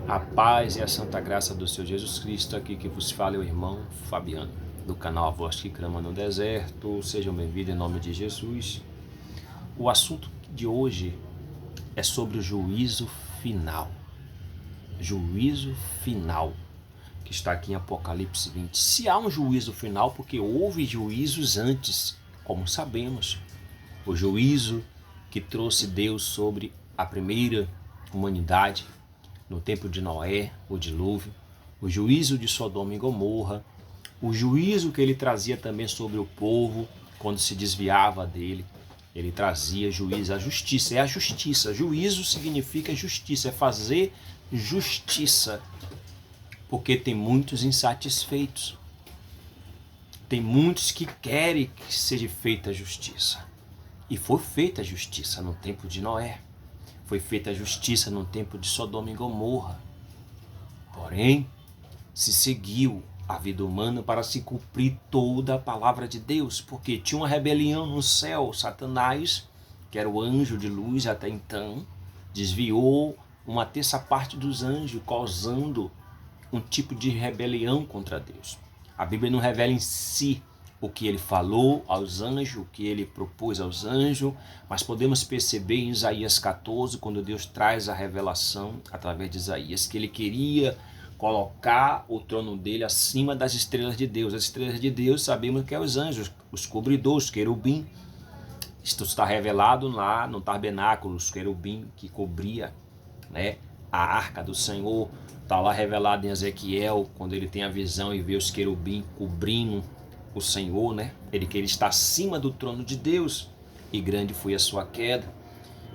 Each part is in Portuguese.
A paz e a santa graça do Senhor Jesus Cristo, aqui que vos fala é o irmão Fabiano, do canal A Voz que Clama no Deserto. Sejam bem-vindos em nome de Jesus. O assunto de hoje é sobre o juízo final. Juízo final, que está aqui em Apocalipse 20. Se há um juízo final, porque houve juízos antes, como sabemos. O juízo que trouxe Deus sobre a primeira humanidade, no tempo de Noé, o dilúvio, o juízo de Sodoma e Gomorra, o juízo que ele trazia também sobre o povo quando se desviava dele. Ele trazia juízo, a justiça, é a justiça. Juízo significa justiça, é fazer justiça, porque tem muitos insatisfeitos. Tem muitos que querem que seja feita a justiça. E foi feita a justiça no tempo de Noé. Foi feita a justiça no tempo de Sodoma e Gomorra. Porém, se seguiu a vida humana para se cumprir toda a palavra de Deus, porque tinha uma rebelião no céu. Satanás, que era o anjo de luz até então, desviou uma terça parte dos anjos, causando um tipo de rebelião contra Deus. A Bíblia não revela em si o que ele falou aos anjos, o que ele propôs aos anjos, mas podemos perceber em Isaías 14, quando Deus traz a revelação através de Isaías, que ele queria colocar o trono dele acima das estrelas de Deus. As estrelas de Deus sabemos que é os anjos, os cobridores, os querubim. Isto está revelado lá no tabernáculo, os querubim que cobria, a arca do Senhor. Está lá revelado em Ezequiel, quando ele tem a visão e vê os querubim cobrindo o Senhor, ele queria estar acima do trono de Deus, e grande foi a sua queda.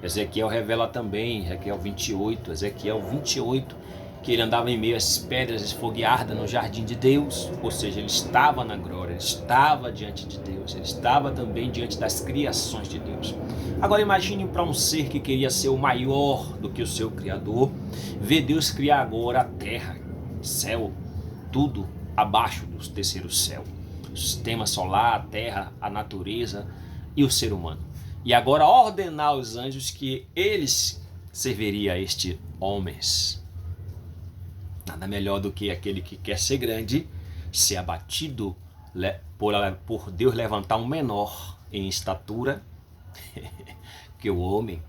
Ezequiel revela também, Ezequiel 28, que ele andava em meio às pedras esfogueadas no jardim de Deus, ou seja, ele estava na glória, ele estava diante de Deus, ele estava também diante das criações de Deus. Agora imagine para um ser que queria ser o maior do que o seu Criador, ver Deus criar agora a terra, céu, tudo abaixo do terceiro céu. O sistema solar, a terra, a natureza e o ser humano. E agora ordenar aos anjos que eles serviriam a estes homens. Nada melhor do que aquele que quer ser grande, ser abatido por Deus, levantar um menor em estatura que o homem.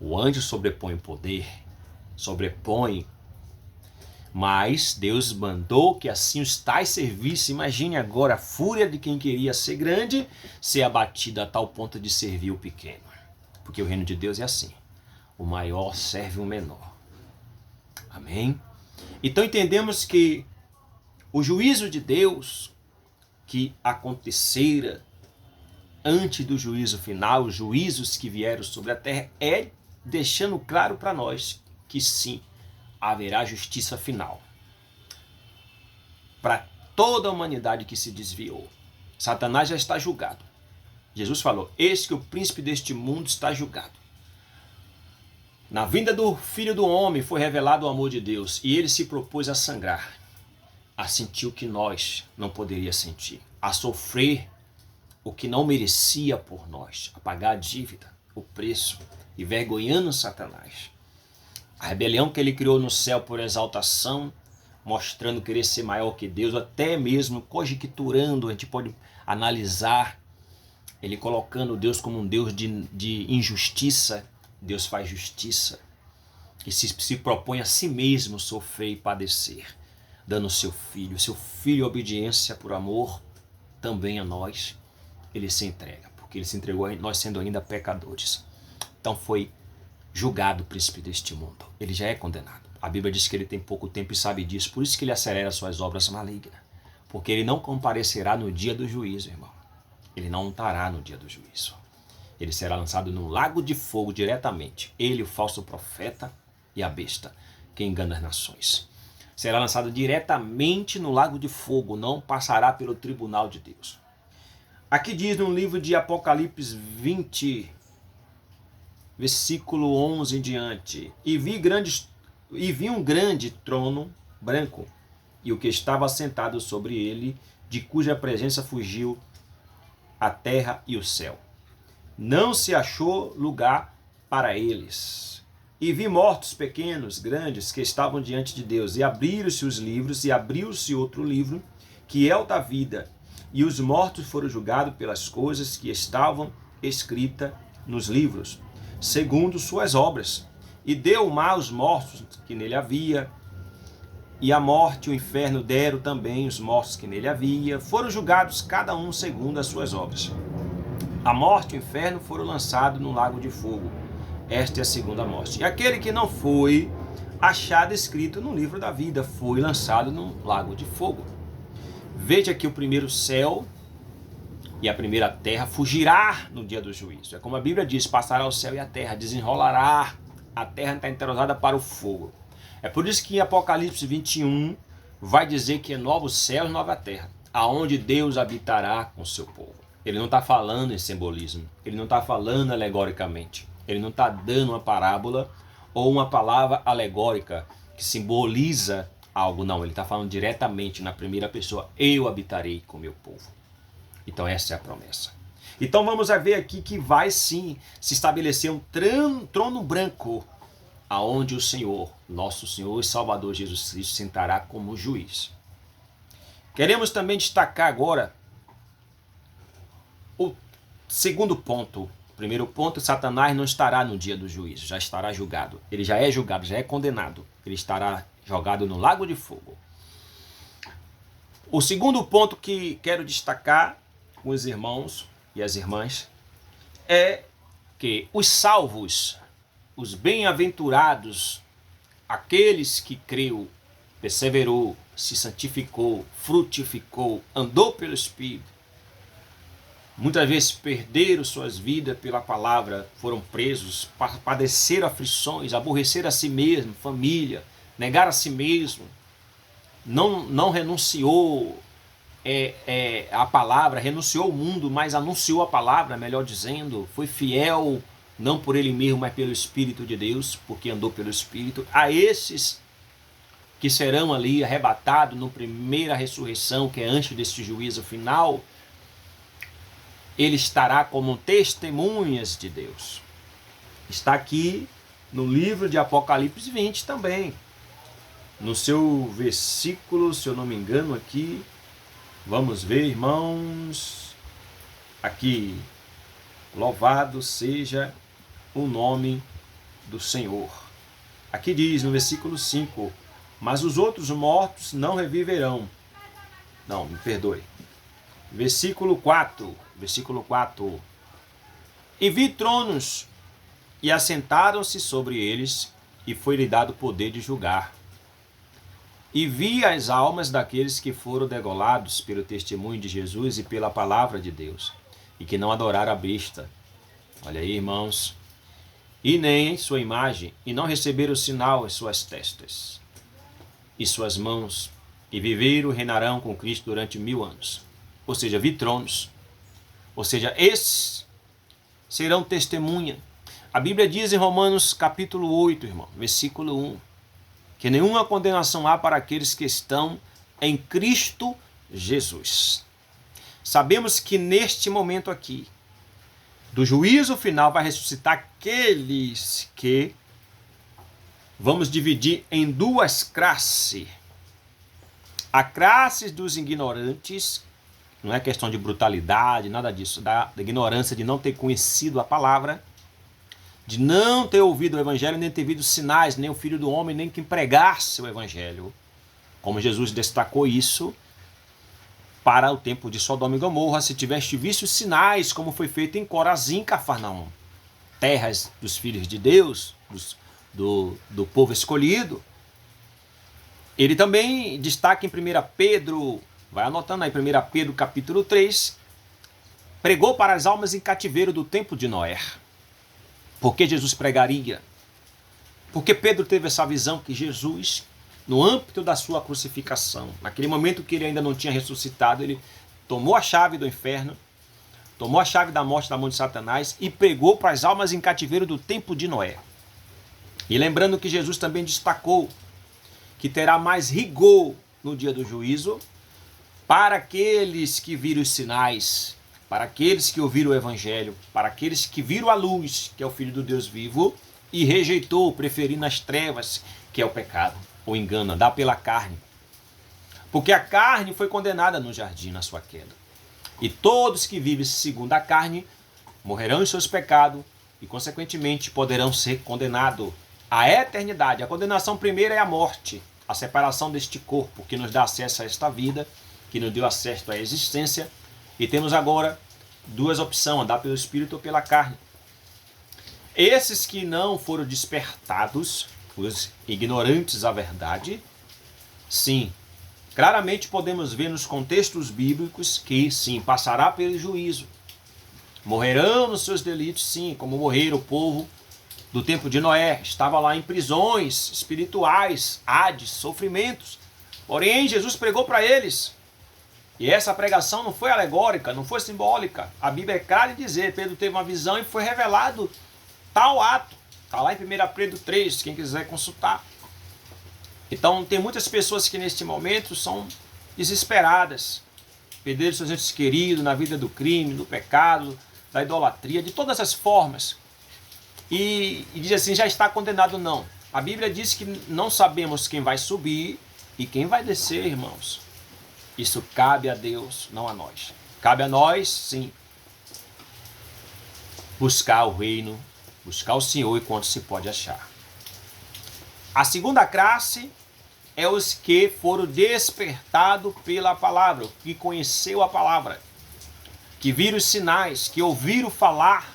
O anjo sobrepõe o poder, sobrepõe. Mas Deus mandou que assim os tais servissem. Imagine agora a fúria de quem queria ser grande, ser abatido a tal ponto de servir o pequeno. Porque o reino de Deus é assim. O maior serve o menor. Amém? Então entendemos que o juízo de Deus que acontecera antes do juízo final, os juízos que vieram sobre a terra, é deixando claro para nós que sim, haverá justiça final para toda a humanidade que se desviou. Satanás já está julgado. Jesus falou: eis que o príncipe deste mundo está julgado. Na vinda do Filho do Homem foi revelado o amor de Deus, e ele se propôs a sangrar, a sentir o que nós não poderíamos sentir, a sofrer o que não merecia por nós, a pagar a dívida, o preço, envergonhando Satanás. A rebelião que ele criou no céu por exaltação, mostrando querer ser maior que Deus, até mesmo conjecturando, a gente pode analisar, ele colocando Deus como um Deus de injustiça. Deus faz justiça, que se propõe a si mesmo sofrer e padecer, dando seu filho obediência por amor também a nós. Ele se entrega, porque ele se entregou a nós sendo ainda pecadores. Então foi julgado o príncipe deste mundo. Ele já é condenado. A Bíblia diz que ele tem pouco tempo e sabe disso. Por isso que ele acelera suas obras malignas. Porque ele não comparecerá no dia do juízo, irmão. Ele não estará no dia do juízo. Ele será lançado no lago de fogo diretamente. Ele, o falso profeta e a besta, que engana as nações. Será lançado diretamente no lago de fogo. Não passará pelo tribunal de Deus. Aqui diz no livro de Apocalipse 20... versículo 11 em diante: e vi um grande trono branco, e o que estava sentado sobre ele, de cuja presença fugiu a terra e o céu. Não se achou lugar para eles. E vi mortos pequenos, grandes, que estavam diante de Deus. E abriram-se os livros, e abriu-se outro livro, que é o da vida. E os mortos foram julgados pelas coisas que estavam escritas nos livros, segundo suas obras. E deu o mar aos mortos que nele havia, e a morte e o inferno deram também os mortos que nele havia. Foram julgados cada um segundo as suas obras. A morte e o inferno foram lançados no lago de fogo. Esta é a segunda morte. E aquele que não foi achado escrito no livro da vida foi lançado no lago de fogo. Veja que o primeiro céu e a primeira terra fugirá no dia do juízo. É como a Bíblia diz, passará o céu e a terra, desenrolará, a terra está entrosada para o fogo. É por isso que em Apocalipse 21 vai dizer que é novo céu e nova terra, aonde Deus habitará com o seu povo. Ele não está falando em simbolismo, ele não está falando alegoricamente, ele não está dando uma parábola ou uma palavra alegórica que simboliza algo, não, ele está falando diretamente na primeira pessoa, eu habitarei com o meu povo. Então essa é a promessa. Então vamos ver aqui que vai sim se estabelecer um trono branco, aonde o Senhor, nosso Senhor e Salvador Jesus Cristo, sentará como juiz. Queremos também destacar agora o segundo ponto. O primeiro ponto, Satanás não estará no dia do juízo, já estará julgado. Ele já é julgado, já é condenado. Ele estará jogado no lago de fogo. O segundo ponto que quero destacar com os irmãos e as irmãs é que os salvos, os bem-aventurados, aqueles que creu, perseverou, se santificou, frutificou, andou pelo Espírito, muitas vezes perderam suas vidas pela palavra, foram presos, padeceram aflições, aborreceram a si mesmo, família, negaram a si mesmo, não renunciou a palavra, renunciou ao mundo, mas anunciou a palavra, melhor dizendo, foi fiel, não por ele mesmo, mas pelo Espírito de Deus, porque andou pelo Espírito. A esses que serão ali arrebatados na primeira ressurreição, que é antes deste juízo final, ele estará como testemunhas de Deus. Está aqui no livro de Apocalipse 20 também. No seu versículo, se eu não me engano aqui, vamos ver, irmãos, aqui, louvado seja o nome do Senhor. Aqui diz no versículo 5, mas os outros mortos não reviverão. Não, me perdoe. Versículo 4. E vi tronos, e assentaram-se sobre eles, e foi-lhe dado poder de julgar. E vi as almas daqueles que foram degolados pelo testemunho de Jesus e pela palavra de Deus, e que não adoraram a besta. Olha aí, irmãos. E nem sua imagem, e não receberam o sinal em suas testas e suas mãos, e viveram e reinarão com Cristo durante 1000 anos. Ou seja, vi tronos. Ou seja, esses serão testemunha. A Bíblia diz em Romanos capítulo 8, irmão, versículo 1, que nenhuma condenação há para aqueles que estão em Cristo Jesus. Sabemos que neste momento aqui, do juízo final, vai ressuscitar aqueles que vamos dividir em duas classes. A classe dos ignorantes, não é questão de brutalidade, nada disso, da ignorância de não ter conhecido a palavra, de não ter ouvido o evangelho, nem ter visto sinais, nem o Filho do Homem, nem que pregasse o evangelho. Como Jesus destacou isso para o tempo de Sodoma e Gomorra, se tiveste visto sinais, como foi feito em Corazim, Cafarnaum, terras dos filhos de Deus, do povo escolhido. Ele também destaca em 1 Pedro, vai anotando aí, 1 Pedro capítulo 3, pregou para as almas em cativeiro do tempo de Noé. Por que Jesus pregaria? Porque Pedro teve essa visão que Jesus, no âmbito da sua crucificação, naquele momento que ele ainda não tinha ressuscitado, ele tomou a chave do inferno, tomou a chave da morte da mão de Satanás e pregou para as almas em cativeiro do tempo de Noé. E lembrando que Jesus também destacou que terá mais rigor no dia do juízo para aqueles que viram os sinais, para aqueles que ouviram o evangelho, para aqueles que viram a luz, que é o Filho do Deus vivo, e rejeitou, preferindo as trevas, que é o pecado, o engano, andar pela carne. Porque a carne foi condenada no jardim na sua queda. E todos que vivem segundo a carne morrerão em seus pecados e, consequentemente, poderão ser condenados à eternidade. A condenação primeira é a morte, a separação deste corpo que nos dá acesso a esta vida, que nos deu acesso à existência. E temos agora duas opções, andar pelo Espírito ou pela carne. Esses que não foram despertados, os ignorantes da verdade, sim, claramente podemos ver nos contextos bíblicos que, sim, passará pelo juízo. Morrerão nos seus delitos, sim, como morreram o povo do tempo de Noé. Estava lá em prisões espirituais, Hades, sofrimentos. Porém, Jesus pregou para eles. E essa pregação não foi alegórica, não foi simbólica. A Bíblia é clara em dizer, Pedro teve uma visão e foi revelado tal ato. Está lá em 1 Pedro 3, quem quiser consultar. Então, tem muitas pessoas que neste momento são desesperadas. Perderam seus entes queridos na vida do crime, do pecado, da idolatria, de todas as formas. E diz assim, já está condenado. Não. A Bíblia diz que não sabemos quem vai subir e quem vai descer, irmãos. Isso cabe a Deus, não a nós. Cabe a nós, sim, buscar o reino, buscar o Senhor enquanto se pode achar. A segunda classe é os que foram despertados pela palavra, que conheceu a palavra, que viram os sinais, que ouviram falar,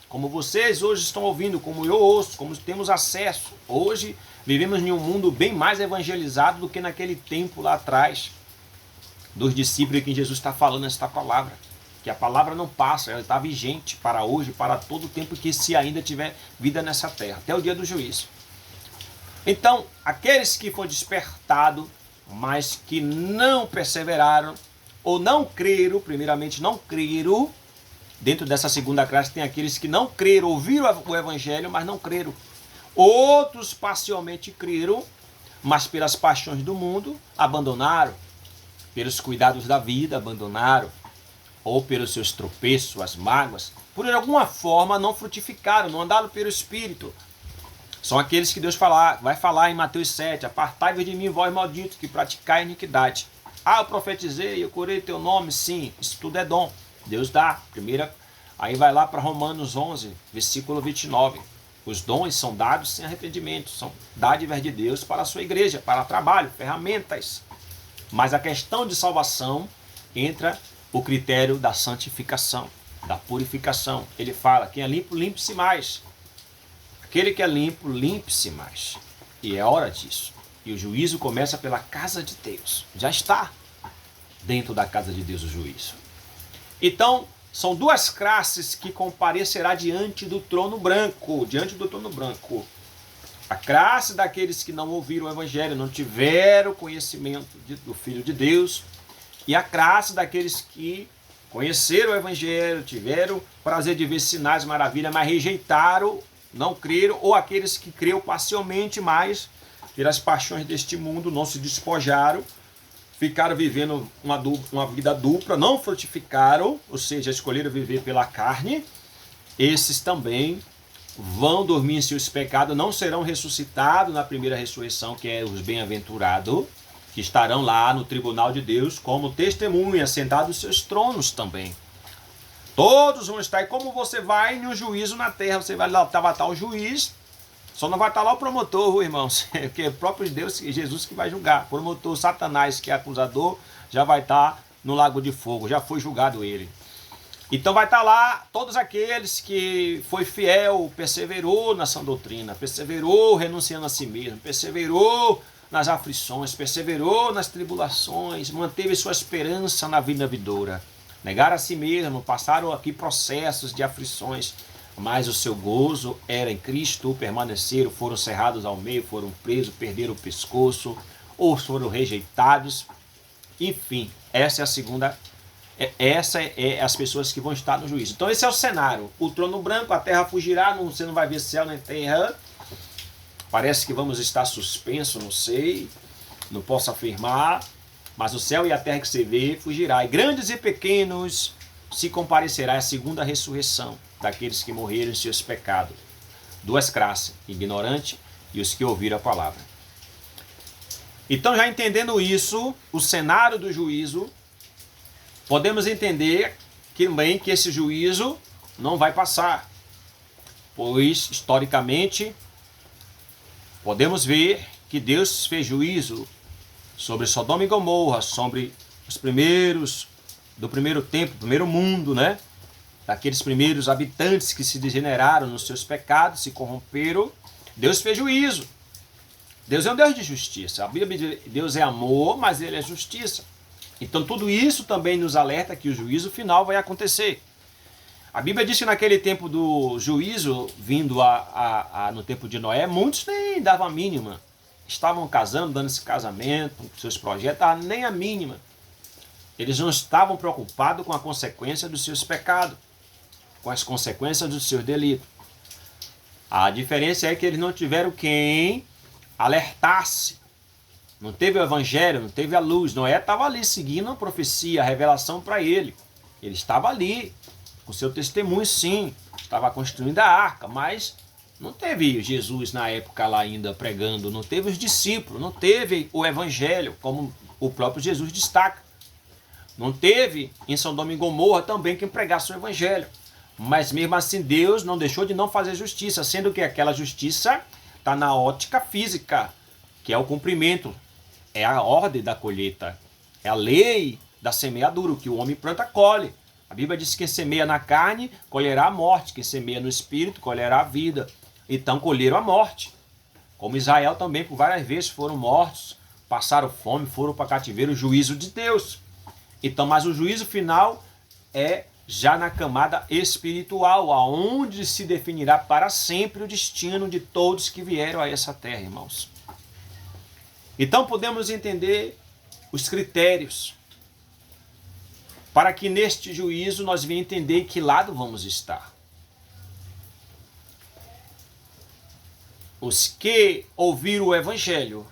como vocês hoje estão ouvindo, como eu ouço, como temos acesso. Hoje vivemos em um mundo bem mais evangelizado do que naquele tempo lá atrás, dos discípulos que Jesus está falando esta palavra. Que a palavra não passa, ela está vigente para hoje, para todo o tempo que se ainda tiver vida nessa terra, até o dia do juízo. Então, aqueles que foram despertados, mas que não perseveraram, ou não creram, primeiramente não creram, dentro dessa segunda classe tem aqueles que não creram, ouviram o evangelho, mas não creram. Outros parcialmente creram, mas pelas paixões do mundo abandonaram, pelos cuidados da vida abandonaram, ou pelos seus tropeços, as mágoas, por alguma forma não frutificaram, não andaram pelo Espírito. São aqueles que Deus vai falar em Mateus 7, apartai-vos de mim, vós malditos, que praticai iniquidade. Ah, eu profetizei, eu curei teu nome, sim, isso tudo é dom. Deus dá. Primeira, aí vai lá para Romanos 11, versículo 29. Os dons são dados sem arrependimento, são dádivas de Deus para a sua igreja, para trabalho, ferramentas. Mas a questão de salvação entra o critério da santificação, da purificação. Ele fala, quem é limpo, limpe-se mais. Aquele que é limpo, limpe-se mais. E é hora disso. E o juízo começa pela casa de Deus. Já está dentro da casa de Deus o juízo. Então, são duas classes que comparecerá diante do trono branco. Diante do trono branco. A classe daqueles que não ouviram o evangelho, não tiveram conhecimento do Filho de Deus. E a classe daqueles que conheceram o evangelho, tiveram prazer de ver sinais, maravilhas, mas rejeitaram, não creram, ou aqueles que creram parcialmente, mas pelas paixões deste mundo não se despojaram, ficaram vivendo uma vida dupla, não frutificaram, ou seja, escolheram viver pela carne. Esses também vão dormir em seus pecados, não serão ressuscitados na primeira ressurreição, que é os bem-aventurados, que estarão lá no tribunal de Deus como testemunhas, sentados nos seus tronos também. Todos vão estar, e como você vai no juízo na terra, você vai lá, vai estar o juiz, só não vai estar lá o promotor, irmãos, que é o próprio Deus, Jesus que vai julgar. O promotor Satanás, que é acusador, já vai estar no lago de fogo, já foi julgado ele. Então vai estar lá todos aqueles que foi fiel, perseverou na sã doutrina, perseverou renunciando a si mesmo, perseverou nas aflições, perseverou nas tribulações, manteve sua esperança na vida vindoura. Negaram a si mesmo, passaram aqui processos de aflições, mas o seu gozo era em Cristo, permaneceram, foram cerrados ao meio, foram presos, perderam o pescoço, ou foram rejeitados. Enfim, essa é a segunda. Essa é as pessoas que vão estar no juízo. Então esse é o cenário. O trono branco, a terra fugirá, você não vai ver céu nem terra. Parece que vamos estar suspensos, não sei, não posso afirmar. Mas o céu e a terra que você vê fugirá. E grandes e pequenos se comparecerá à segunda ressurreição daqueles que morreram em seus pecados. Duas classes, ignorante e os que ouviram a palavra. Então, já entendendo isso, o cenário do juízo, podemos entender também que esse juízo não vai passar, pois, historicamente, podemos ver que Deus fez juízo sobre Sodoma e Gomorra, sobre os primeiros do primeiro tempo, primeiro mundo, né? Daqueles primeiros habitantes que se degeneraram nos seus pecados, se corromperam. Deus fez juízo. Deus é um Deus de justiça. A Bíblia diz que Deus é amor, mas Ele é justiça. Então tudo isso também nos alerta que o juízo final vai acontecer. A Bíblia diz que naquele tempo do juízo, vindo no tempo de Noé, muitos nem davam a mínima. Estavam casando, dando esse casamento, seus projetos, nem a mínima. Eles não estavam preocupados com a consequência dos seus pecados, com as consequências dos seus delitos. A diferença é que eles não tiveram quem alertasse. Não teve o evangelho, não teve a luz. Noé estava ali seguindo a profecia, a revelação para ele. Ele estava ali, com seu testemunho sim, estava construindo a arca, mas não teve Jesus na época lá ainda pregando, não teve os discípulos, não teve o evangelho, como o próprio Jesus destaca. Não teve em Sodoma e Gomorra também quem pregasse o evangelho. Mas mesmo assim Deus não deixou de não fazer justiça, sendo que aquela justiça está na ótica física, que é o cumprimento, é a ordem da colheita, é a lei da semeadura, o que o homem planta colhe. A Bíblia diz que quem semeia na carne colherá a morte, quem semeia no espírito colherá a vida. Então colheram a morte. Como Israel também por várias vezes foram mortos, passaram fome, foram para cativeiro, o juízo de Deus. Então, mas o juízo final é já na camada espiritual, aonde se definirá para sempre o destino de todos que vieram a essa terra, irmãos. Então podemos entender os critérios para que neste juízo nós venhamos entender que lado vamos estar. Os que ouviram o evangelho,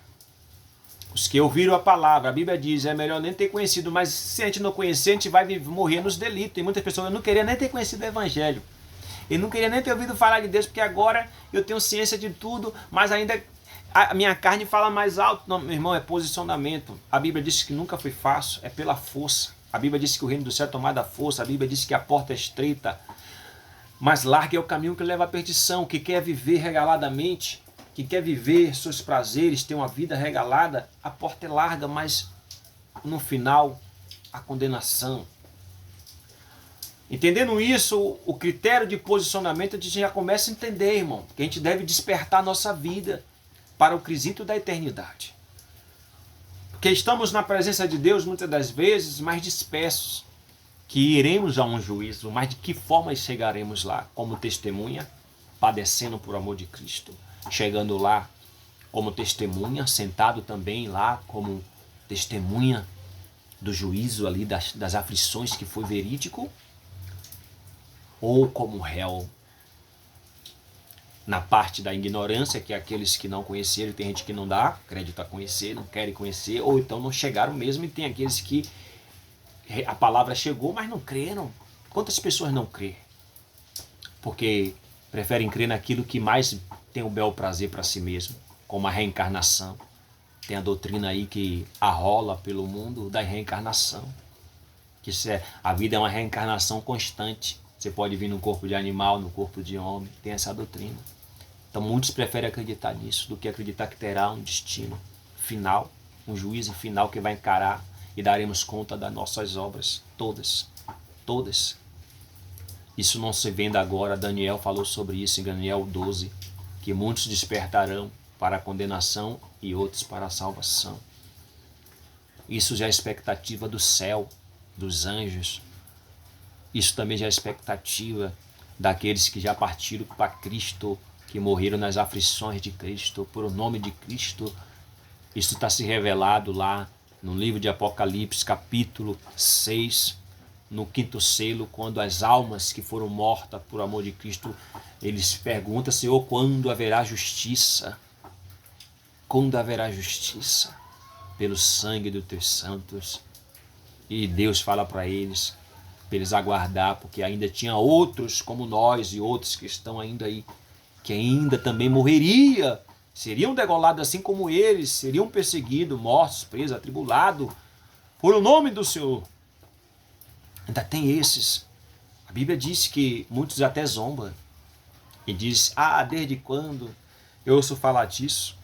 os que ouviram a palavra, a Bíblia diz, é melhor nem ter conhecido, mas se a gente não conhecer, a gente vai morrer nos delitos. Tem muitas pessoas, eu não queria nem ter conhecido o evangelho. Eu não queria nem ter ouvido falar de Deus, porque agora eu tenho ciência de tudo, mas ainda a minha carne fala mais alto. Não, meu irmão, é posicionamento. A Bíblia diz que nunca foi fácil, é pela força. A Bíblia diz que o reino do céu é tomado à força. A Bíblia diz que a porta é estreita, mas largo é o caminho que leva à perdição. Que quer viver regaladamente, que quer viver seus prazeres, ter uma vida regalada, a porta é larga, mas no final, a condenação. Entendendo isso, o critério de posicionamento, a gente já começa a entender, irmão, que a gente deve despertar a nossa vida para o quesito da eternidade. Porque estamos na presença de Deus muitas das vezes mais dispersos, que iremos a um juízo, mas de que forma chegaremos lá? Como testemunha, padecendo por amor de Cristo. Chegando lá como testemunha, sentado também lá como testemunha do juízo ali, das aflições que foi verídico, ou como réu na parte da ignorância, que é aqueles que não conheceram, tem gente que não dá crédito a conhecer, não querem conhecer, ou então não chegaram mesmo, e tem aqueles que a palavra chegou, mas não creram. Quantas pessoas não crêem? Porque preferem crer naquilo que mais tem o bel prazer para si mesmo, como a reencarnação. Tem a doutrina aí que arrola pelo mundo da reencarnação. Que a vida é uma reencarnação constante. Você pode vir no corpo de animal, no corpo de homem. Tem essa doutrina. Então muitos preferem acreditar nisso do que acreditar que terá um destino final, um juízo final que vai encarar e daremos conta das nossas obras. Todas. Todas. Isso não se vendo agora. Daniel falou sobre isso em Daniel 12. Que muitos despertarão para a condenação e outros para a salvação. Isso já é expectativa do céu, dos anjos. Isso também já é expectativa daqueles que já partiram para Cristo, que morreram nas aflições de Cristo, por o nome de Cristo. Isso está se revelado lá no livro de Apocalipse, capítulo 6, no 5º selo, quando as almas que foram mortas por amor de Cristo, eles perguntam, Senhor, quando haverá justiça? Quando haverá justiça? Pelo sangue dos teus santos. E Deus fala para eles aguardar, porque ainda tinha outros como nós e outros que estão ainda aí, que ainda também morreria, seriam degolados assim como eles, seriam perseguidos, mortos, presos, atribulados, por o nome do Senhor. Ainda tem esses. A Bíblia diz que muitos até zombam e diz: desde quando eu ouço falar disso?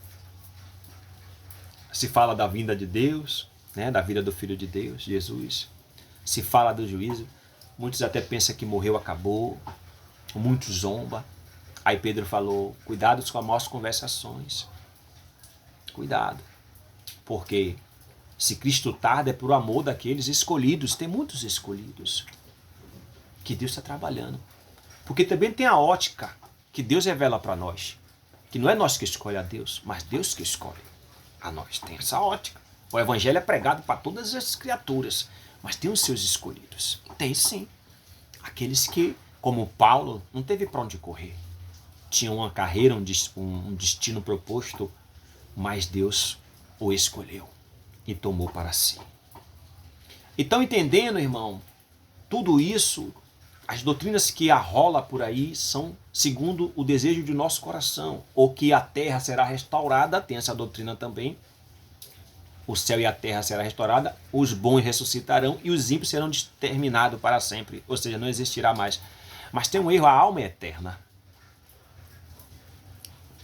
Se fala da vinda de Deus, né, da vida do Filho de Deus, Jesus. Se fala do juízo. Muitos até pensam que morreu, acabou. Muitos zombam. Aí Pedro falou: cuidado com as más conversações. Cuidado. Porque se Cristo tarda é por amor daqueles escolhidos. Tem muitos escolhidos que Deus está trabalhando. Porque também tem a ótica que Deus revela para nós. Que não é nós que escolhe a Deus, mas Deus que escolhe a nós. Tem essa ótica. O evangelho é pregado para todas as criaturas, mas tem os seus escolhidos. Tem sim. Aqueles que, como Paulo, não teve para onde correr. Tinha uma carreira, um destino proposto, mas Deus o escolheu e tomou para si. Então, entendendo, irmão, tudo isso, as doutrinas que arrola por aí são segundo o desejo de nosso coração, ou que a terra será restaurada, tem essa doutrina também. O céu e a terra será restaurada, os bons ressuscitarão e os ímpios serão exterminados para sempre, ou seja, não existirá mais. Mas tem um erro, a alma é eterna.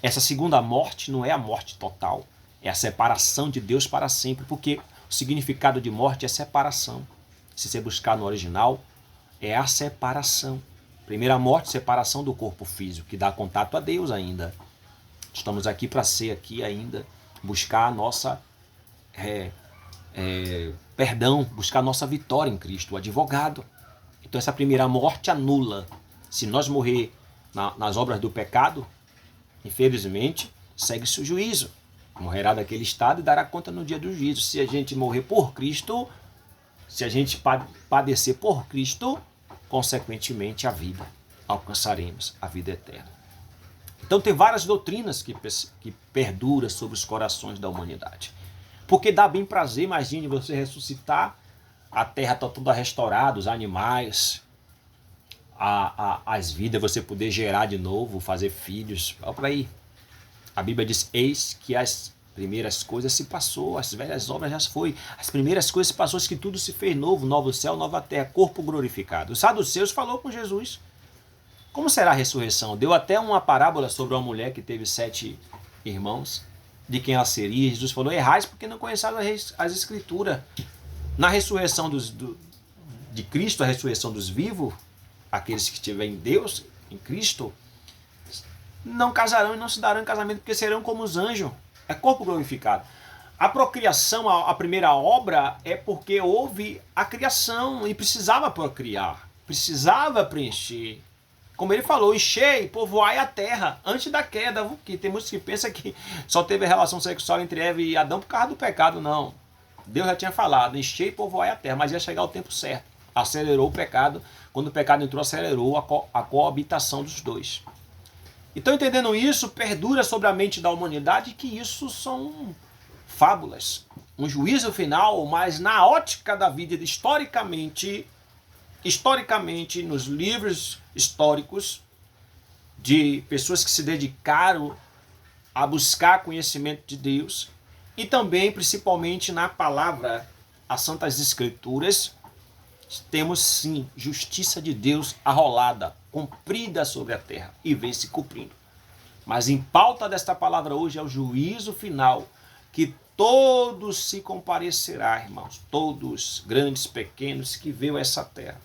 Essa segunda morte não é a morte total, é a separação de Deus para sempre, porque o significado de morte é separação. Se você buscar no original, é a separação. Primeira morte, separação do corpo físico, que dá contato a Deus ainda. Estamos aqui para ser aqui ainda, buscar a nossa buscar a nossa vitória em Cristo, o advogado. Então essa primeira morte anula. Se nós morrer nas obras do pecado, infelizmente, segue-se o juízo. Morrerá daquele estado e dará conta no dia do juízo. Se a gente morrer por Cristo, se a gente padecer por Cristo, consequentemente a vida. Alcançaremos a vida eterna. Então tem várias doutrinas que perduram sobre os corações da humanidade. Porque dá bem prazer, imagine você ressuscitar, a terra está toda restaurada, os animais, as vidas, você poder gerar de novo, fazer filhos. Olha para aí. A Bíblia diz: eis que as primeiras coisas se passou, as velhas obras já se foi. As primeiras coisas se passou, que tudo se fez novo, novo céu, nova terra, corpo glorificado. Os saduceus falou com Jesus. Como será a ressurreição? Deu até uma parábola sobre uma mulher que teve 7 irmãos, de quem ela seria. Jesus falou: errais porque não conheceram as escrituras. Na ressurreição de Cristo, a ressurreição dos vivos, aqueles que estiverem em Deus, em Cristo, não casarão e não se darão em casamento, porque serão como os anjos. É corpo glorificado. A procriação, a primeira obra, é porque houve a criação e precisava procriar, precisava preencher. Como ele falou: enchei, povoai a terra, antes da queda. Que tem muitos que pensam que só teve relação sexual entre Eva e Adão por causa do pecado. Não. Deus já tinha falado: enchei e povoai a terra, mas ia chegar o tempo certo. Acelerou o pecado. Quando o pecado entrou, acelerou a coabitação dos dois. Então, entendendo isso, perdura sobre a mente da humanidade que isso são fábulas. Um juízo final, mas na ótica da vida, historicamente, nos livros históricos de pessoas que se dedicaram a buscar conhecimento de Deus, e também, principalmente, na palavra, as Santas Escrituras, temos sim justiça de Deus arrolada, cumprida sobre a terra, e vem se cumprindo. Mas em pauta desta palavra hoje é o juízo final, que todos se comparecerá, irmãos, todos, grandes, pequenos, que veio essa terra.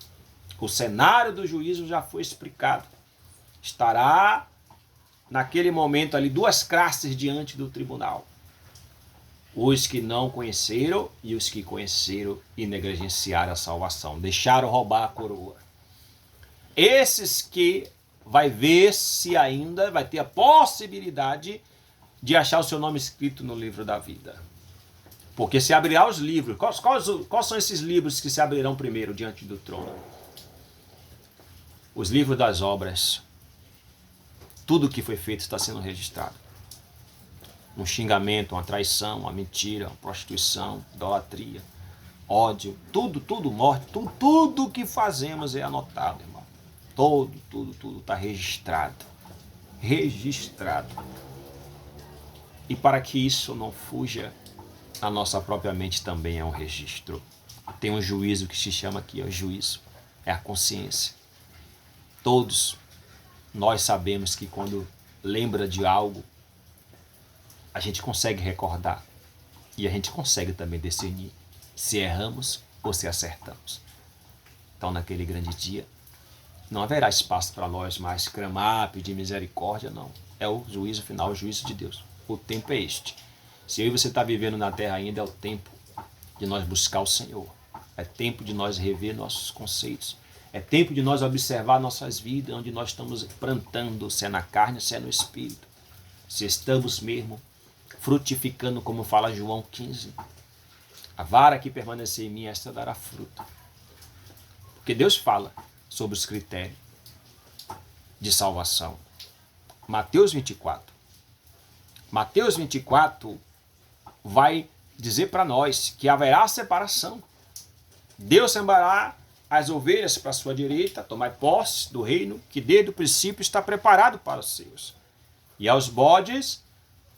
O cenário do juízo já foi explicado. Estará, naquele momento ali, 2 classes diante do tribunal: os que não conheceram e os que conheceram e negligenciaram a salvação, deixaram roubar a coroa. Esses que vai ver se ainda vai ter a possibilidade de achar o seu nome escrito no livro da vida. Porque se abrirá os livros. Quais são esses livros que se abrirão primeiro diante do trono? Os livros das obras. Tudo que foi feito está sendo registrado. Um xingamento, uma traição, uma mentira, uma prostituição, idolatria, ódio, tudo, morte, tudo que fazemos é anotado, irmão. Tudo está registrado. registrado. E para que isso não fuja, a nossa própria mente também é um registro. Tem um juízo que se chama aqui, é o juízo, é a consciência. Todos nós sabemos que quando lembra de algo, a gente consegue recordar e a gente consegue também discernir se erramos ou se acertamos. Então, naquele grande dia, não haverá espaço para nós mais clamar, pedir misericórdia, não. É o juízo final, o juízo de Deus. O tempo é este. Se eu e você está vivendo na terra ainda, é o tempo de nós buscar o Senhor. É tempo de nós rever nossos conceitos. É tempo de nós observar nossas vidas, onde nós estamos plantando, se é na carne, se é no espírito. Se estamos mesmo frutificando, como fala João 15. A vara que permanecer em mim, esta dará fruto. Porque Deus fala sobre os critérios de salvação. Mateus 24. Mateus 24 vai dizer para nós que haverá separação. Deus sembrará as ovelhas para a sua direita, tomai posse do reino que desde o princípio está preparado para os seus. E aos bodes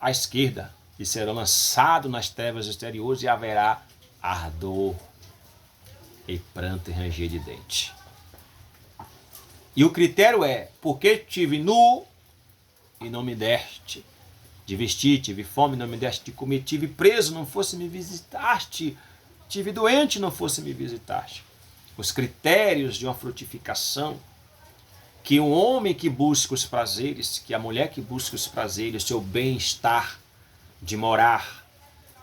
à esquerda, e serão lançados nas trevas exteriores, e haverá ardor e pranto e ranger de dente. E o critério é, porque tive nu e não me deste de vestir, tive fome, não me deste de comer, tive preso, não fosse me visitaste, tive doente, não fosse me visitaste. Os critérios de uma frutificação, que um homem que busca os prazeres, que a mulher que busca os prazeres, seu bem-estar, de morar,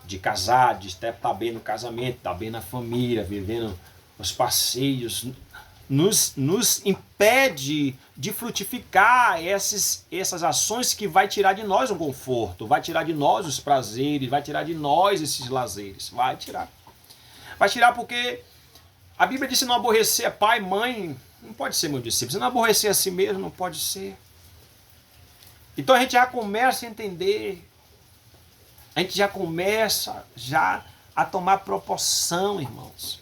de casar, de estar bem no casamento, estar bem na família, vivendo os passeios, nos impede de frutificar essas ações que vai tirar de nós o conforto, vai tirar de nós os prazeres, vai tirar de nós esses lazeres, vai tirar. Vai tirar porque a Bíblia diz: se não aborrecer pai, mãe, não pode ser meu discípulo. Se não aborrecer a si mesmo, não pode ser. Então a gente já começa a entender, a gente já começa a tomar proporção, irmãos,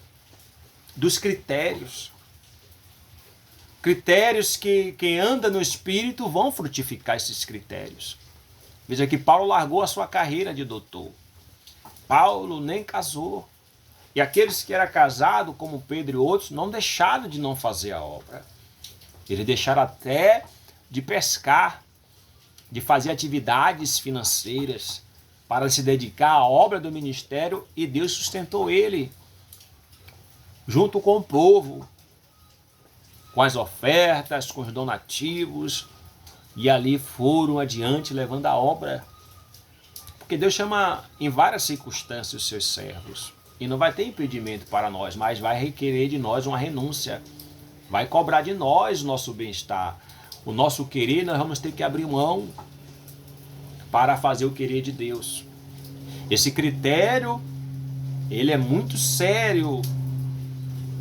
dos critérios. Critérios que quem anda no Espírito vão frutificar esses critérios. Veja que Paulo largou a sua carreira de doutor. Paulo nem casou. E aqueles que eram casados, como Pedro e outros, não deixaram de não fazer a obra. Eles deixaram até de pescar, de fazer atividades financeiras, para se dedicar à obra do ministério, e Deus sustentou ele, junto com o povo, com as ofertas, com os donativos, e ali foram adiante levando a obra. Porque Deus chama em várias circunstâncias os seus servos. E não vai ter impedimento para nós, mas vai requerer de nós uma renúncia. Vai cobrar de nós o nosso bem-estar. O nosso querer, nós vamos ter que abrir mão para fazer o querer de Deus. Esse critério, ele é muito sério.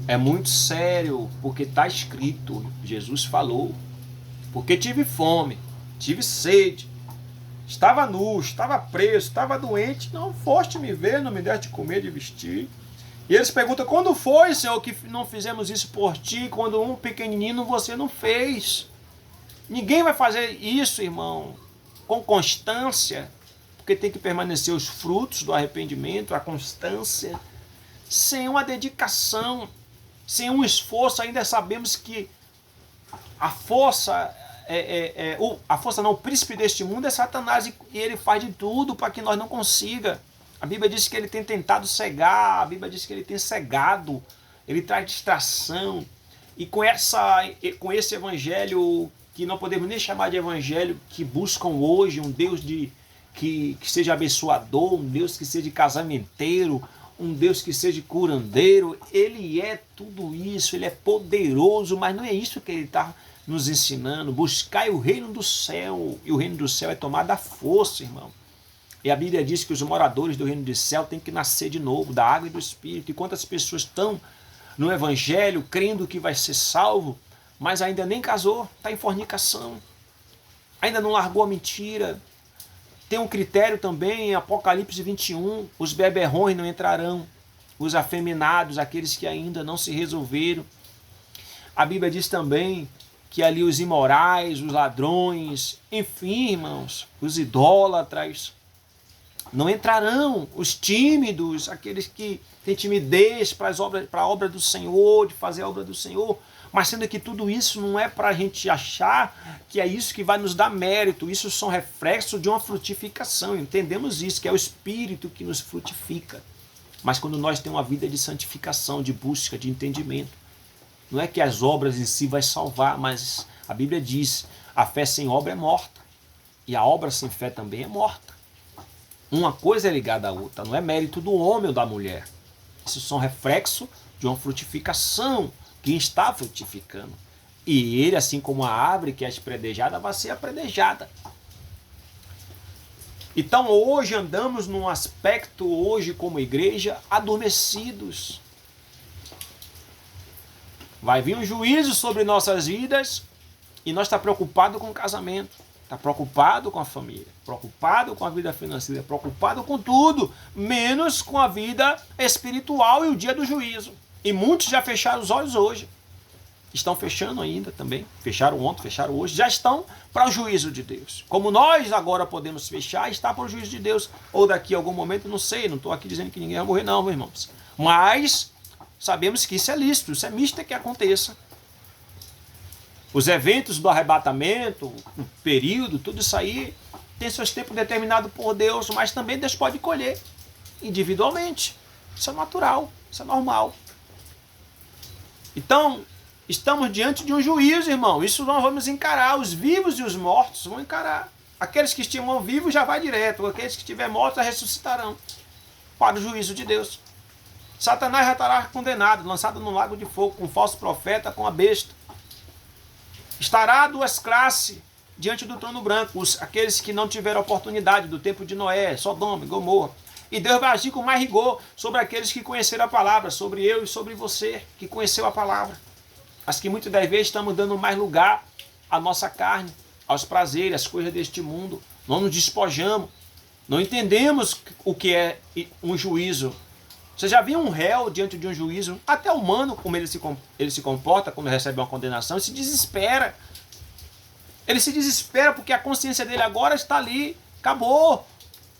É muito sério, porque está escrito, Jesus falou. Porque tive fome, tive sede, estava nu, estava preso, estava doente, não foste me ver, não me deste de comer, de vestir. E eles perguntam: quando foi, Senhor, que não fizemos isso por ti, quando um pequenino você não fez? Ninguém vai fazer isso, irmão, com constância, porque tem que permanecer os frutos do arrependimento, a constância, sem uma dedicação, sem um esforço. Ainda sabemos que a força o príncipe deste mundo é Satanás, e ele faz de tudo para que nós não consiga. A Bíblia diz que ele tem tentado cegar, a Bíblia diz que ele tem cegado, ele traz distração. E com esse evangelho, que não podemos nem chamar de evangelho, que buscam hoje um Deus que seja abençoador, um Deus que seja casamenteiro, um Deus que seja curandeiro, ele é tudo isso, ele é poderoso, mas não é isso que ele está nos ensinando. Buscai o reino do céu, e o reino do céu é tomar da força, irmão. E a Bíblia diz que os moradores do reino do céu têm que nascer de novo, da água e do Espírito. E quantas pessoas estão no evangelho, crendo que vai ser salvo, mas ainda nem casou, está em fornicação, ainda não largou a mentira. Tem um critério também em Apocalipse 21, os beberrões não entrarão, os afeminados, aqueles que ainda não se resolveram. A Bíblia diz também que ali os imorais, os ladrões, enfim, irmãos, os idólatras, não entrarão. Os tímidos, aqueles que têm timidez para a obra do Senhor, de fazer a obra do Senhor, mas sendo que tudo isso não é para a gente achar que é isso que vai nos dar mérito, isso são reflexos de uma frutificação, entendemos isso, que é o Espírito que nos frutifica. Mas quando nós temos uma vida de santificação, de busca, de entendimento, não é que as obras em si vai salvar, mas a Bíblia diz, a fé sem obra é morta, e a obra sem fé também é morta. Uma coisa é ligada à outra, não é mérito do homem ou da mulher. Isso são reflexos de uma frutificação, quem está frutificando. E ele, assim como a árvore que é espredejada, vai ser apredejada. Então hoje andamos num aspecto, hoje como igreja, adormecidos. Vai vir um juízo sobre nossas vidas e nós estamos preocupados com o casamento, está preocupado com a família, preocupado com a vida financeira, preocupado com tudo, menos com a vida espiritual e o dia do juízo. E muitos já fecharam os olhos hoje. Estão fechando ainda também. Fecharam ontem, fecharam hoje. Já estão para o juízo de Deus. Como nós agora podemos fechar, está para o juízo de Deus. Ou daqui a algum momento, não sei. Não estou aqui dizendo que ninguém vai morrer não, meus irmãos. Mas sabemos que isso é lícito. Isso é misto que aconteça. Os eventos do arrebatamento, o período, tudo isso aí tem seus tempos determinados por Deus. Mas também Deus pode colher individualmente. Isso é natural. Isso é normal. Então, estamos diante de um juízo, irmão. Isso nós vamos encarar. Os vivos e os mortos vão encarar. Aqueles que estiverem vivos já vai direto. Aqueles que estiverem mortos já ressuscitarão para o juízo de Deus. Satanás já estará condenado, lançado no lago de fogo, com o falso profeta, com a besta. Estará duas classes diante do trono branco. Aqueles que não tiveram oportunidade do tempo de Noé, Sodoma e Gomorra. E Deus vai agir com mais rigor sobre aqueles que conheceram a palavra, sobre eu e sobre você, que conheceu a palavra. Mas que muitas das vezes estamos dando mais lugar à nossa carne, aos prazeres, às coisas deste mundo. Não nos despojamos, não entendemos o que é um juízo. Você já viu um réu diante de um juízo, até humano, como ele se comporta quando recebe uma condenação, ele se desespera. Ele se desespera porque a consciência dele agora está ali, acabou.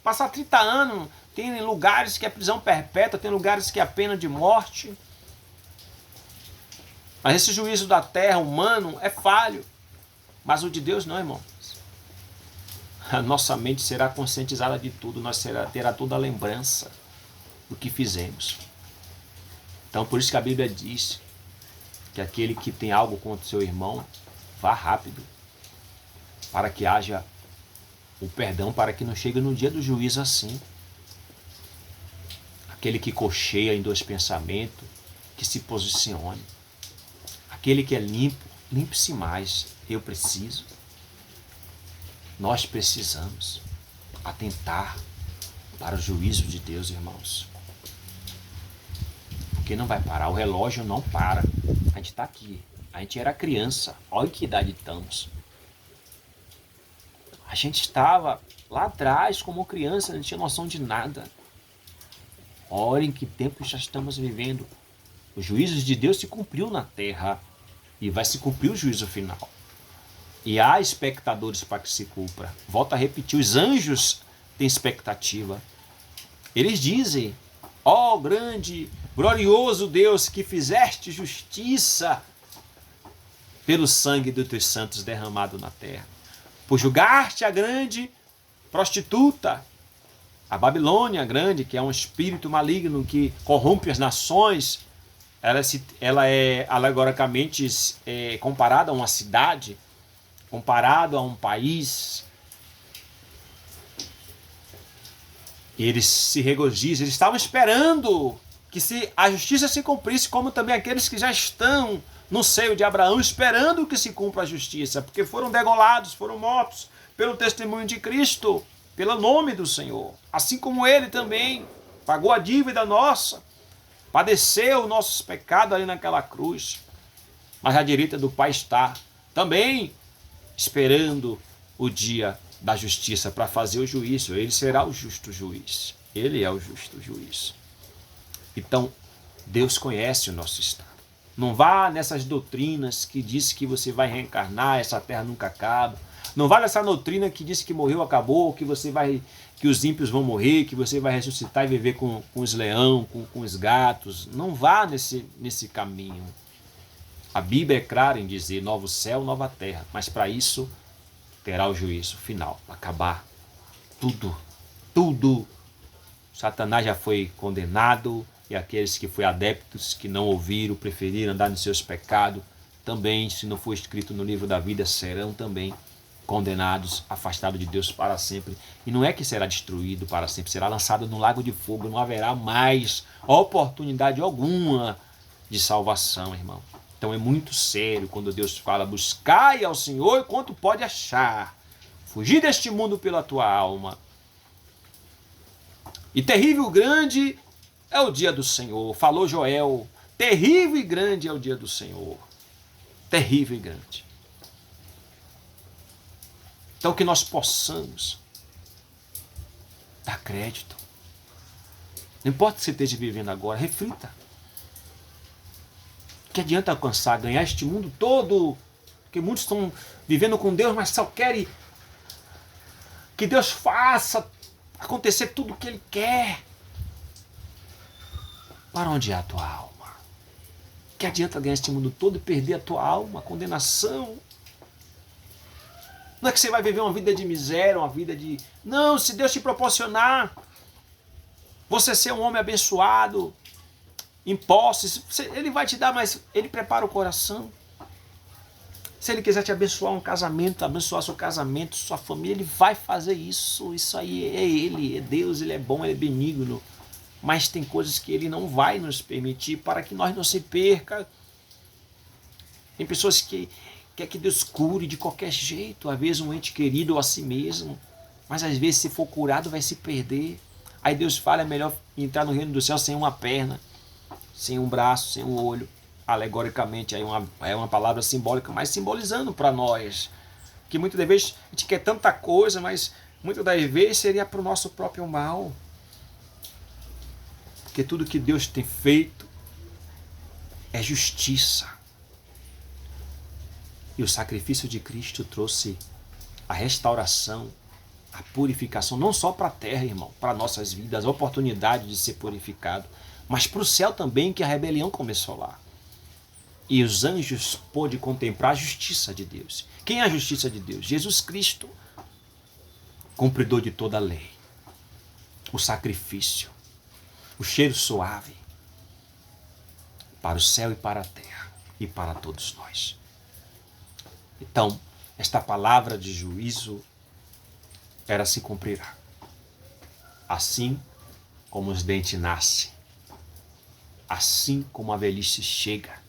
Passar 30 anos, tem lugares que é prisão perpétua, tem lugares que é a pena de morte. Mas esse juízo da terra humano é falho. Mas o de Deus não, irmão. A nossa mente será conscientizada de tudo, nós terá toda a lembrança do que fizemos. Então por isso que a Bíblia diz que aquele que tem algo contra o seu irmão, vá rápido, para que haja o perdão, para que não chegue no dia do juízo assim. Aquele que cocheia em dois pensamentos, que se posicione. Aquele que é limpo, limpe-se mais. Eu preciso. Nós precisamos atentar para o juízo de Deus, irmãos. Porque não vai parar, o relógio não para. A gente está aqui, a gente era criança, olha que idade estamos. A gente estava lá atrás como criança, não tinha noção de nada. Olha em que tempo já estamos vivendo. Os juízos de Deus se cumpriu na terra e vai se cumprir o juízo final. E há espectadores para que se cumpra. Volto a repetir, os anjos têm expectativa. Eles dizem, ó grande, glorioso Deus, que fizeste justiça pelo sangue dos teus santos derramado na terra. Por julgar-te a grande prostituta, a Babilônia grande, que é um espírito maligno que corrompe as nações. Ela é alegoricamente comparada a uma cidade, comparado a um país. Eles se regozijam, eles estavam esperando que a justiça se cumprisse, como também aqueles que já estão no seio de Abraão, esperando que se cumpra a justiça, porque foram degolados, foram mortos pelo testemunho de Cristo, pelo nome do Senhor. Assim como ele também pagou a dívida nossa, padeceu nossos pecados ali naquela cruz, mas à direita do Pai está também esperando o dia da justiça para fazer o juízo. Ele será o justo juiz. Ele é o justo juiz. Então, Deus conhece o nosso estado. Não vá nessas doutrinas que diz que você vai reencarnar, essa terra nunca acaba. Não vá nessa doutrina que diz que morreu, acabou, que os ímpios vão morrer, que você vai ressuscitar e viver com os leões, com os gatos. Não vá nesse caminho. A Bíblia é clara em dizer novo céu, nova terra, mas para isso terá o juízo final, acabar tudo, tudo. Satanás já foi condenado e aqueles que foram adeptos, que não ouviram, preferiram andar nos seus pecados, também, se não for escrito no livro da vida, serão também condenados, afastados de Deus para sempre. E não é que será destruído para sempre, será lançado no lago de fogo, não haverá mais oportunidade alguma de salvação, irmão. Então é muito sério quando Deus fala, buscai ao Senhor enquanto pode achar, fugir deste mundo pela tua alma. E terrível e grande é o dia do Senhor, falou Joel, terrível e grande é o dia do Senhor, terrível e grande. Então que nós possamos dar crédito. Não importa o que você esteja vivendo agora, reflita. Que adianta alcançar, ganhar este mundo todo? Porque muitos estão vivendo com Deus, mas só querem que Deus faça acontecer tudo o que Ele quer. Para onde é a tua alma? Que adianta ganhar este mundo todo e perder a tua alma? Condenação. Não é que você vai viver uma vida de miséria, uma vida de... Não, se Deus te proporcionar você ser um homem abençoado, em posses, Ele vai te dar, mas Ele prepara o coração. Se Ele quiser te abençoar um casamento, abençoar seu casamento, sua família, Ele vai fazer isso. Isso aí é Ele, é Deus, Ele é bom, Ele é benigno. Mas tem coisas que Ele não vai nos permitir para que nós não se perca. Tem pessoas que quer que Deus cure de qualquer jeito, às vezes um ente querido ou a si mesmo, mas às vezes se for curado vai se perder. Aí Deus fala, é melhor entrar no reino do céu sem uma perna, sem um braço, sem um olho. Alegoricamente, aí é uma palavra simbólica, mas simbolizando para nós, que muitas das vezes a gente quer tanta coisa, mas muitas das vezes seria para o nosso próprio mal. Porque tudo que Deus tem feito é justiça. E o sacrifício de Cristo trouxe a restauração, a purificação, não só para a terra, irmão, para nossas vidas, a oportunidade de ser purificado, mas para o céu também, que a rebelião começou lá. E os anjos pôde contemplar a justiça de Deus. Quem é a justiça de Deus? Jesus Cristo, cumpridor de toda a lei. O sacrifício, o cheiro suave para o céu e para a terra e para todos nós. Então, esta palavra de juízo era se cumprirá. Assim como os dentes nascem, assim como a velhice chega,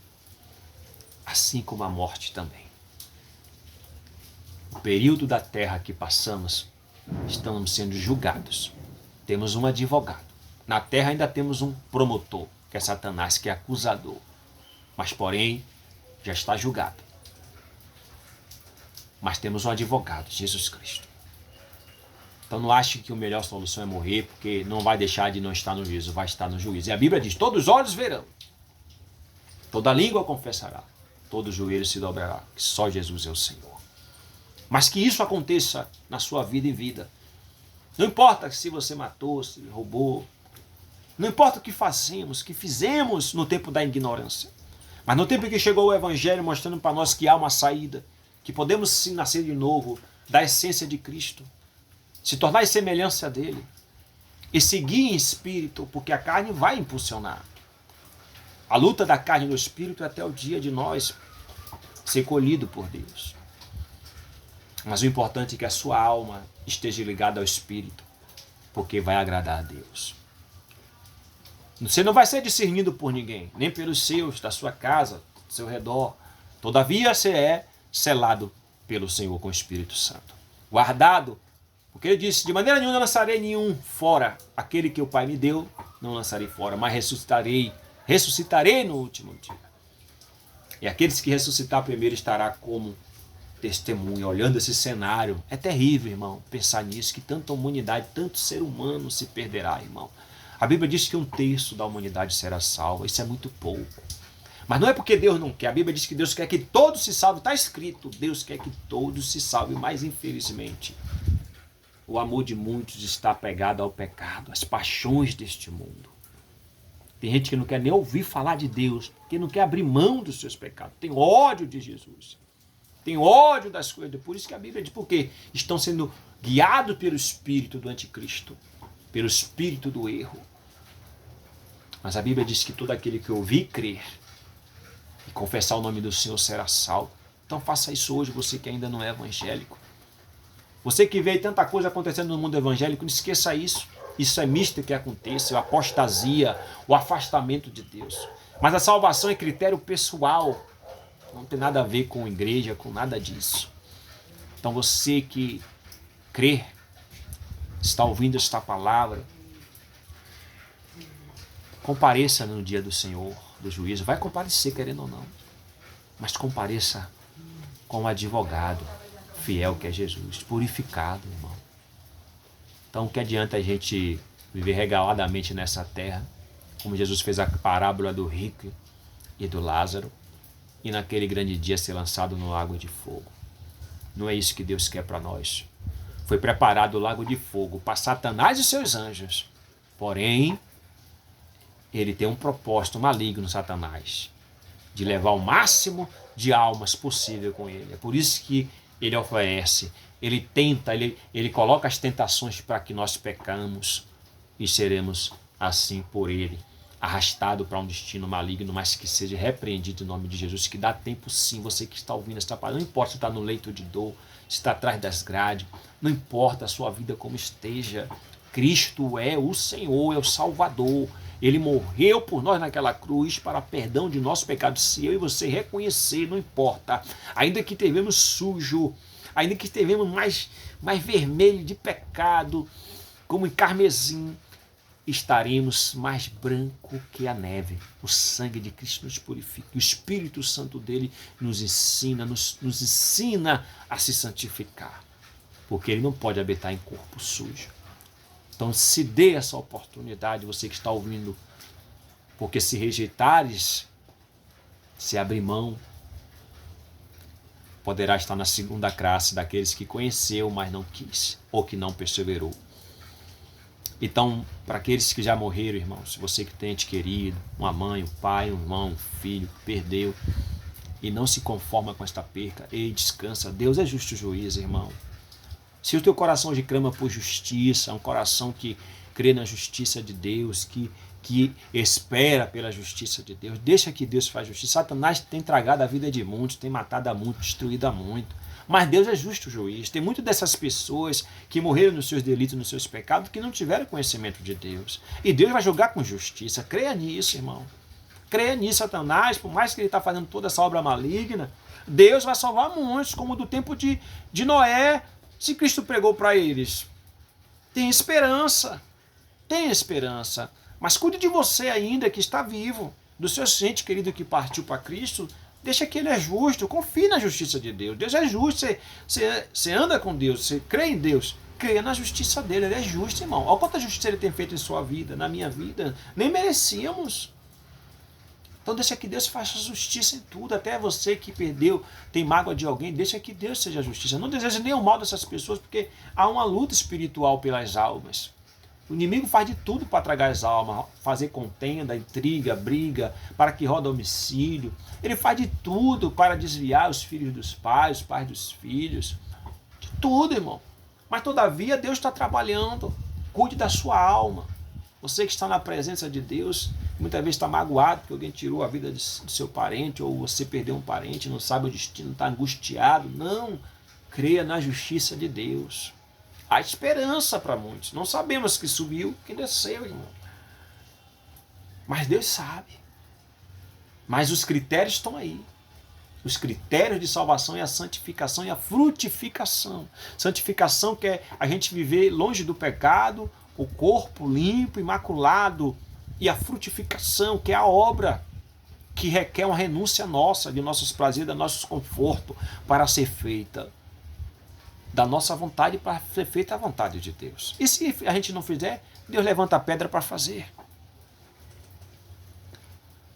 assim como a morte também. O período da terra que passamos, estamos sendo julgados. Temos um advogado. Na terra ainda temos um promotor, que é Satanás, que é acusador. Mas, porém, já está julgado. Mas temos um advogado, Jesus Cristo. Então não ache que a melhor solução é morrer, porque não vai deixar de não estar no juízo, vai estar no juízo. E a Bíblia diz, todos os olhos verão, toda língua confessará, todo joelho se dobrará, que só Jesus é o Senhor. Mas que isso aconteça na sua vida e vida. Não importa se você matou, se roubou, não importa o que fazemos, que fizemos no tempo da ignorância. Mas no tempo em que chegou o Evangelho mostrando para nós que há uma saída, que podemos se nascer de novo da essência de Cristo, se tornar em semelhança dele e seguir em espírito, porque a carne vai impulsionar. A luta da carne e do espírito é até o dia de nós ser colhido por Deus. Mas o importante é que a sua alma esteja ligada ao espírito, porque vai agradar a Deus. Você não vai ser discernido por ninguém, nem pelos seus, da sua casa, do seu redor. Todavia você é selado pelo Senhor com o Espírito Santo. Guardado, porque ele disse, de maneira nenhuma não lançarei nenhum fora. Aquele que o Pai me deu, não lançarei fora, mas ressuscitarei no último dia. E aqueles que ressuscitar primeiro estará como testemunha, olhando esse cenário. É terrível, irmão, pensar nisso, que tanta humanidade, tanto ser humano se perderá, irmão. A Bíblia diz que 1/3 da humanidade será salva, isso é muito pouco. Mas não é porque Deus não quer. A Bíblia diz que Deus quer que todos se salvem. Está escrito, Deus quer que todos se salvem. Mas infelizmente, o amor de muitos está apegado ao pecado, às paixões deste mundo. Tem gente que não quer nem ouvir falar de Deus, que não quer abrir mão dos seus pecados. Tem ódio de Jesus. Tem ódio das coisas. Por isso que a Bíblia diz, porque estão sendo guiados pelo espírito do anticristo, pelo espírito do erro. Mas a Bíblia diz que todo aquele que ouvir e crer e confessar o nome do Senhor será salvo. Então faça isso hoje, você que ainda não é evangélico. Você que vê tanta coisa acontecendo no mundo evangélico, não esqueça isso. Isso é misto que aconteça, a apostasia, o afastamento de Deus. Mas a salvação é critério pessoal. Não tem nada a ver com igreja, com nada disso. Então você que crê, está ouvindo esta palavra, compareça no dia do Senhor, do juízo. Vai comparecer, querendo ou não. Mas compareça com um advogado fiel que é Jesus, purificado, irmão. Então, que adianta a gente viver regaladamente nessa terra, como Jesus fez a parábola do rico e do Lázaro, e naquele grande dia ser lançado no lago de fogo? Não é isso que Deus quer para nós. Foi preparado o lago de fogo para Satanás e seus anjos. Porém, ele tem um propósito maligno, Satanás, de levar o máximo de almas possível com ele. É por isso que ele oferece, ele tenta, ele coloca as tentações para que nós pecamos e seremos assim por ele, arrastado para um destino maligno, mas que seja repreendido em nome de Jesus, que dá tempo sim, você que está ouvindo esta palavra, não importa se está no leito de dor, se está atrás das grades, não importa a sua vida como esteja, Cristo é o Senhor, é o Salvador. Ele morreu por nós naquela cruz para perdão de nossos pecados. Se eu e você reconhecer, não importa. Ainda que estejamos sujo, ainda que estejamos mais vermelho de pecado, como em carmesim, estaremos mais branco que a neve. O sangue de Cristo nos purifica. O Espírito Santo dele nos ensina a se santificar. Porque ele não pode habitar em corpo sujo. Então se dê essa oportunidade, você que está ouvindo, porque se rejeitares, se abrir mão, poderá estar na segunda classe daqueles que conheceu, mas não quis, ou que não perseverou. Então, para aqueles que já morreram, irmãos, você que tem ente querido, uma mãe, um pai, um irmão, um filho, perdeu, e não se conforma com esta perca, ei, descansa, Deus é justo juiz, irmão. Se o teu coração hoje clama por justiça, um coração que crê na justiça de Deus, que espera pela justiça de Deus, deixa que Deus faça justiça. Satanás tem tragado a vida de muitos, tem matado a muitos, destruído a muito. Mas Deus é justo juiz. Tem muitas dessas pessoas que morreram nos seus delitos, nos seus pecados, que não tiveram conhecimento de Deus. E Deus vai julgar com justiça. Creia nisso, irmão. Creia nisso, Satanás, por mais que ele está fazendo toda essa obra maligna, Deus vai salvar muitos, como do tempo de Noé. Se Cristo pregou para eles, tem esperança, mas cuide de você ainda que está vivo, do seu ente querido que partiu para Cristo, deixa que ele é justo, confie na justiça de Deus, Deus é justo, você anda com Deus, você crê em Deus, creia na justiça dele, ele é justo, irmão. Olha quanta justiça ele tem feito em sua vida, na minha vida, nem merecíamos. Então deixa que Deus faça justiça em tudo, até você que perdeu, tem mágoa de alguém, deixa que Deus seja justiça. Não deseje nem o mal dessas pessoas, porque há uma luta espiritual pelas almas. O inimigo faz de tudo para tragar as almas, fazer contenda, intriga, briga, para que roda homicídio. Ele faz de tudo para desviar os filhos dos pais, os pais dos filhos. De tudo, irmão. Mas todavia Deus está trabalhando. Cuide da sua alma. Você que está na presença de Deus, muitas vezes está magoado porque alguém tirou a vida do seu parente, ou você perdeu um parente, não sabe o destino, está angustiado. Não, creia na justiça de Deus. Há esperança para muitos. Não sabemos que subiu, que desceu, irmão. Mas Deus sabe. Mas os critérios estão aí. Os critérios de salvação é a santificação e a frutificação. Santificação que é a gente viver longe do pecado, o corpo limpo, imaculado, e a frutificação, que é a obra, que requer uma renúncia nossa, de nossos prazeres, do nosso conforto, para ser feita da nossa vontade, para ser feita a vontade de Deus. E se a gente não fizer, Deus levanta a pedra para fazer.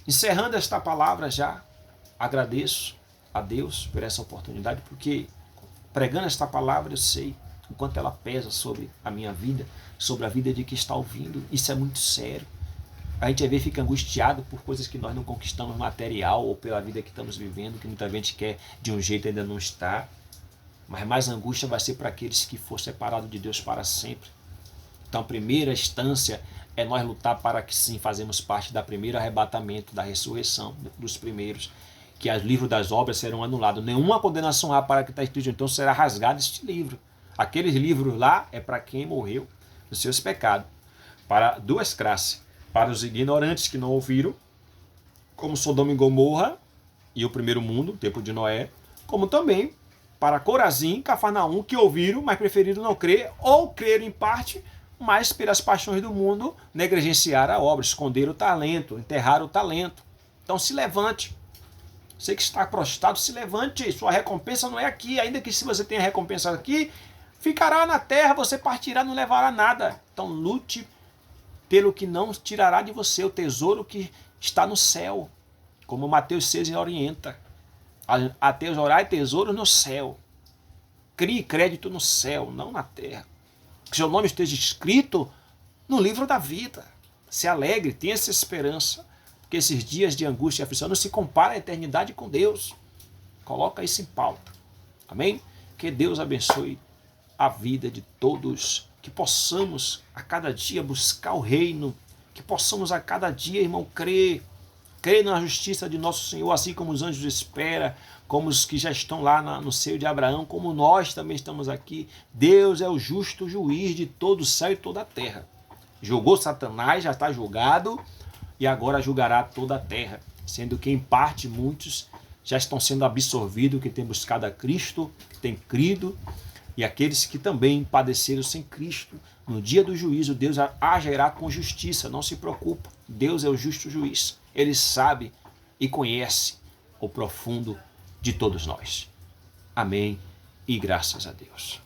Encerrando esta palavra já, agradeço a Deus por essa oportunidade, porque pregando esta palavra eu sei o quanto ela pesa sobre a minha vida, sobre a vida de quem está ouvindo. Isso é muito sério. A gente às vezes fica angustiado por coisas que nós não conquistamos material ou pela vida que estamos vivendo, que muita gente quer de um jeito e ainda não está. Mas mais angústia vai ser para aqueles que for separado de Deus para sempre. Então a primeira instância é nós lutar para que sim fazemos parte da primeiro arrebatamento, da ressurreição dos primeiros, que os livros das obras serão anulados. Nenhuma condenação há para que está escrito, então será rasgado este livro. Aqueles livros lá é para quem morreu nos seus pecados. Para duas classes. Para os ignorantes que não ouviram, como Sodoma e Gomorra e o primeiro mundo, o tempo de Noé, como também para Corazim, Cafarnaum, que ouviram, mas preferiram não crer, ou creram em parte, mas pelas paixões do mundo negligenciaram a obra, esconderam o talento, enterraram o talento. Então se levante. Você que está prostrado, se levante. Sua recompensa não é aqui, ainda que se você tenha recompensa aqui, ficará na terra, você partirá, não levará nada. Então lute pelo que não tirará de você o tesouro que está no céu, como Mateus 6 orienta. Atesourai tesouro no céu. Crie crédito no céu, não na terra. Que seu nome esteja escrito no livro da vida. Se alegre, tenha essa esperança, porque esses dias de angústia e aflição não se compara à eternidade com Deus. Coloca isso em pauta. Amém? Que Deus abençoe a vida de todos, que possamos a cada dia buscar o reino, que possamos a cada dia, irmão, crer na justiça de nosso Senhor, assim como os anjos esperam, como os que já estão lá no seio de Abraão, como nós também estamos aqui. Deus é o justo juiz de todo o céu e toda a terra. Julgou Satanás, já está julgado, e agora julgará toda a terra, sendo que em parte muitos já estão sendo absorvidos, que têm buscado a Cristo, que têm crido, e aqueles que também padeceram sem Cristo. No dia do juízo, Deus agirá com justiça, não se preocupa. Deus é o justo juiz. Ele sabe e conhece o profundo de todos nós. Amém e graças a Deus.